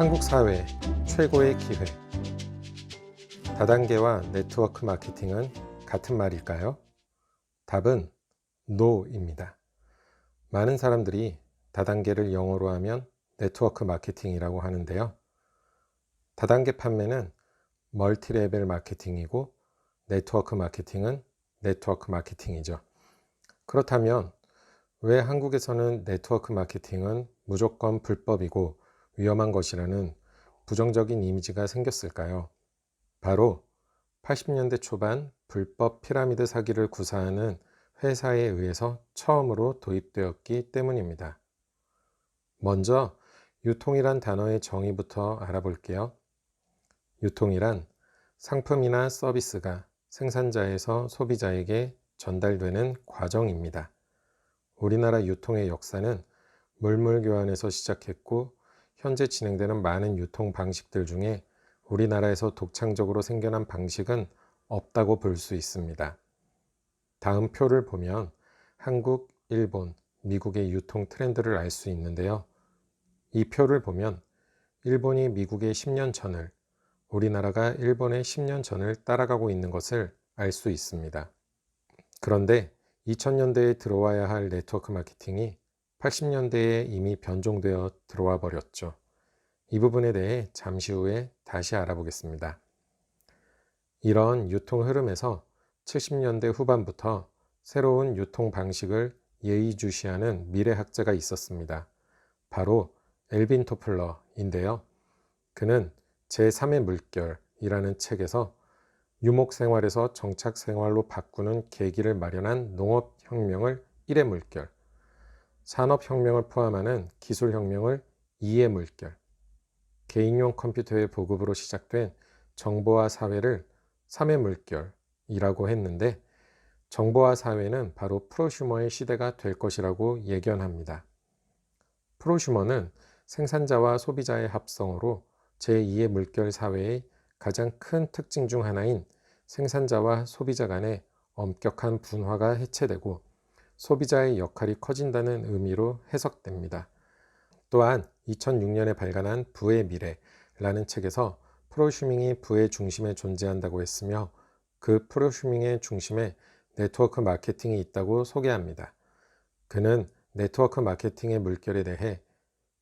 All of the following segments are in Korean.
한국 사회 최고의 기회. 다단계와 네트워크 마케팅은 같은 말일까요? 답은 NO입니다. 많은 사람들이 다단계를 영어로 하면 네트워크 마케팅이라고 하는데요. 다단계 판매는 멀티레벨 마케팅이고 네트워크 마케팅은 네트워크 마케팅이죠. 그렇다면 왜 한국에서는 네트워크 마케팅은 무조건 불법이고 위험한 것이라는 부정적인 이미지가 생겼을까요? 바로 80년대 초반 불법 피라미드 사기를 구사하는 회사에 의해서 처음으로 도입되었기 때문입니다. 먼저 유통이란 단어의 정의부터 알아볼게요. 유통이란 상품이나 서비스가 생산자에서 소비자에게 전달되는 과정입니다. 우리나라 유통의 역사는 물물교환에서 시작했고 현재 진행되는 많은 유통 방식들 중에 우리나라에서 독창적으로 생겨난 방식은 없다고 볼 수 있습니다. 다음 표를 보면 한국, 일본, 미국의 유통 트렌드를 알 수 있는데요. 이 표를 보면 일본이 미국의 10년 전을, 우리나라가 일본의 10년 전을 따라가고 있는 것을 알 수 있습니다. 그런데 2000년대에 들어와야 할 네트워크 마케팅이 80년대에 이미 변종되어 들어와 버렸죠. 이 부분에 대해 잠시 후에 다시 알아보겠습니다. 이런 유통 흐름에서 70년대 후반부터 새로운 유통 방식을 예의주시하는 미래학자가 있었습니다. 바로 엘빈 토플러인데요. 그는 제3의 물결이라는 책에서 유목생활에서 정착생활로 바꾸는 계기를 마련한 농업혁명을 1의 물결, 산업혁명을 포함하는 기술혁명을 2의 물결, 개인용 컴퓨터의 보급으로 시작된 정보화 사회를 3의 물결이라고 했는데, 정보화 사회는 바로 프로슈머의 시대가 될 것이라고 예견합니다. 프로슈머는 생산자와 소비자의 합성으로 제2의 물결 사회의 가장 큰 특징 중 하나인 생산자와 소비자 간의 엄격한 분화가 해체되고 소비자의 역할이 커진다는 의미로 해석됩니다. 또한 2006년에 발간한 부의 미래라는 책에서 프로슈밍이 부의 중심에 존재한다고 했으며 그 프로슈밍의 중심에 네트워크 마케팅이 있다고 소개합니다. 그는 네트워크 마케팅의 물결에 대해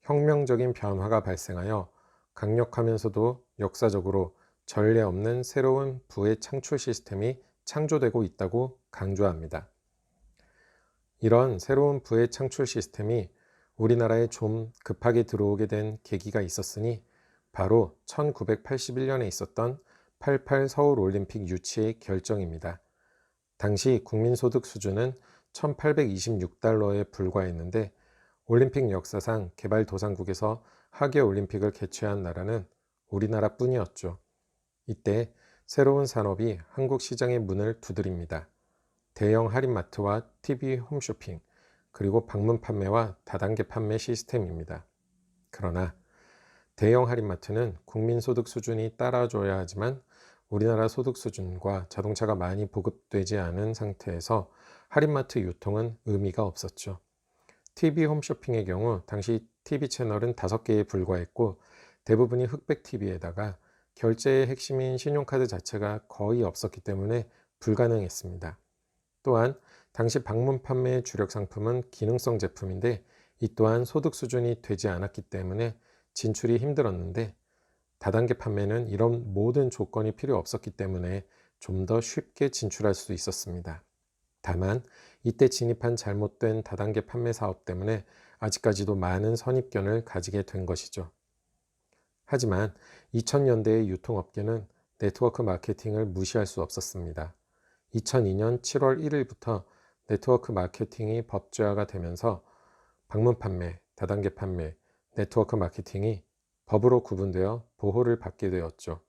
혁명적인 변화가 발생하여 강력하면서도 역사적으로 전례 없는 새로운 부의 창출 시스템이 창조되고 있다고 강조합니다. 이런 새로운 부의 창출 시스템이 우리나라에 좀 급하게 들어오게 된 계기가 있었으니 바로 1981년에 있었던 88 서울올림픽 유치의 결정입니다. 당시 국민소득 수준은 1826달러에 불과했는데 올림픽 역사상 개발도상국에서 하계올림픽을 개최한 나라는 우리나라 뿐이었죠. 이때 새로운 산업이 한국 시장의 문을 두드립니다. 대형 할인마트와 TV 홈쇼핑, 그리고 방문 판매와 다단계 판매 시스템입니다. 그러나 대형 할인마트는 국민소득 수준이 따라줘야 하지만 우리나라 소득 수준과 자동차가 많이 보급되지 않은 상태에서 할인마트 유통은 의미가 없었죠. TV 홈쇼핑의 경우 당시 TV 채널은 5개에 불과했고 대부분이 흑백 TV에다가 결제의 핵심인 신용카드 자체가 거의 없었기 때문에 불가능했습니다. 또한 당시 방문 판매의 주력 상품은 기능성 제품인데 이 또한 소득 수준이 되지 않았기 때문에 진출이 힘들었는데 다단계 판매는 이런 모든 조건이 필요 없었기 때문에 좀 더 쉽게 진출할 수 있었습니다. 다만 이때 진입한 잘못된 다단계 판매 사업 때문에 아직까지도 많은 선입견을 가지게 된 것이죠. 하지만 2000년대의 유통업계는 네트워크 마케팅을 무시할 수 없었습니다. 2002년 7월 1일부터 네트워크 마케팅이 법제화가 되면서 방문 판매, 다단계 판매, 네트워크 마케팅이 법으로 구분되어 보호를 받게 되었죠.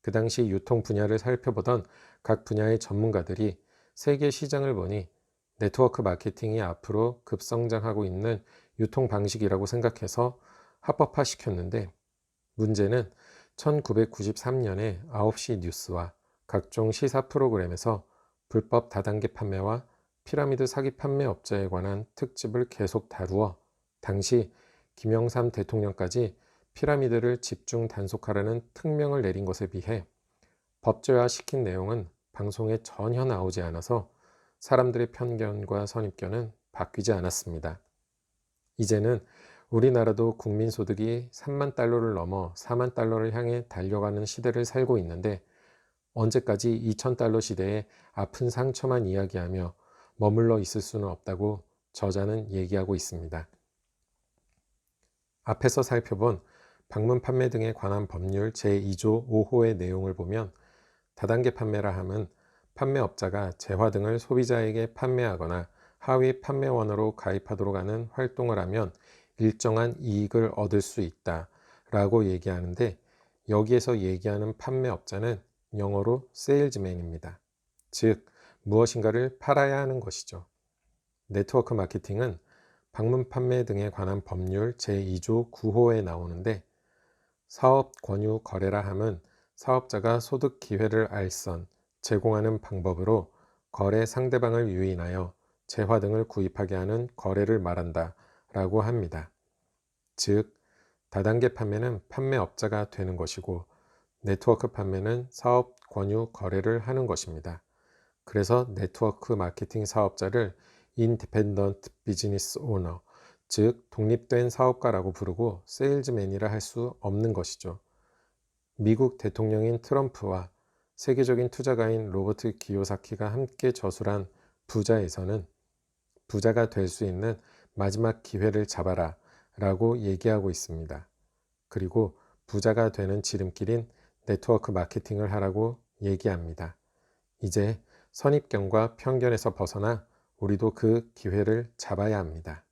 그 당시 유통 분야를 살펴보던 각 분야의 전문가들이 세계 시장을 보니 네트워크 마케팅이 앞으로 급성장하고 있는 유통 방식이라고 생각해서 합법화시켰는데 문제는 1993년에 9시 뉴스와 각종 시사 프로그램에서 불법 다단계 판매와 피라미드 사기 판매 업자에 관한 특집을 계속 다루어 당시 김영삼 대통령까지 피라미드를 집중 단속하라는 특명을 내린 것에 비해 법제화시킨 내용은 방송에 전혀 나오지 않아서 사람들의 편견과 선입견은 바뀌지 않았습니다. 이제는 우리나라도 국민소득이 3만 달러를 넘어 4만 달러를 향해 달려가는 시대를 살고 있는데 언제까지 2,000달러 시대에 아픈 상처만 이야기하며 머물러 있을 수는 없다고 저자는 얘기하고 있습니다. 앞에서 살펴본 방문 판매 등에 관한 법률 제2조 5호의 내용을 보면 다단계 판매라 함은 판매업자가 재화 등을 소비자에게 판매하거나 하위 판매원으로 가입하도록 하는 활동을 하면 일정한 이익을 얻을 수 있다 라고 얘기하는데, 여기에서 얘기하는 판매업자는 영어로 세일즈맨입니다. 즉 무엇인가를 팔아야 하는 것이죠. 네트워크 마케팅은 방문 판매 등에 관한 법률 제2조 9호에 나오는데, 사업 권유 거래라 함은 사업자가 소득 기회를 알선, 제공하는 방법으로 거래 상대방을 유인하여 재화 등을 구입하게 하는 거래를 말한다 라고 합니다. 즉 다단계 판매는 판매업자가 되는 것이고 네트워크 판매는 사업 권유 거래를 하는 것입니다. 그래서 네트워크 마케팅 사업자를 인디펜던트 비즈니스 오너, 즉 독립된 사업가라고 부르고 세일즈맨이라 할 수 없는 것이죠. 미국 대통령인 트럼프와 세계적인 투자가인 로버트 기요사키가 함께 저술한 부자에서는 부자가 될 수 있는 마지막 기회를 잡아라 라고 얘기하고 있습니다. 그리고 부자가 되는 지름길인 네트워크 마케팅을 하라고 얘기합니다. 이제 선입견과 편견에서 벗어나 우리도 그 기회를 잡아야 합니다.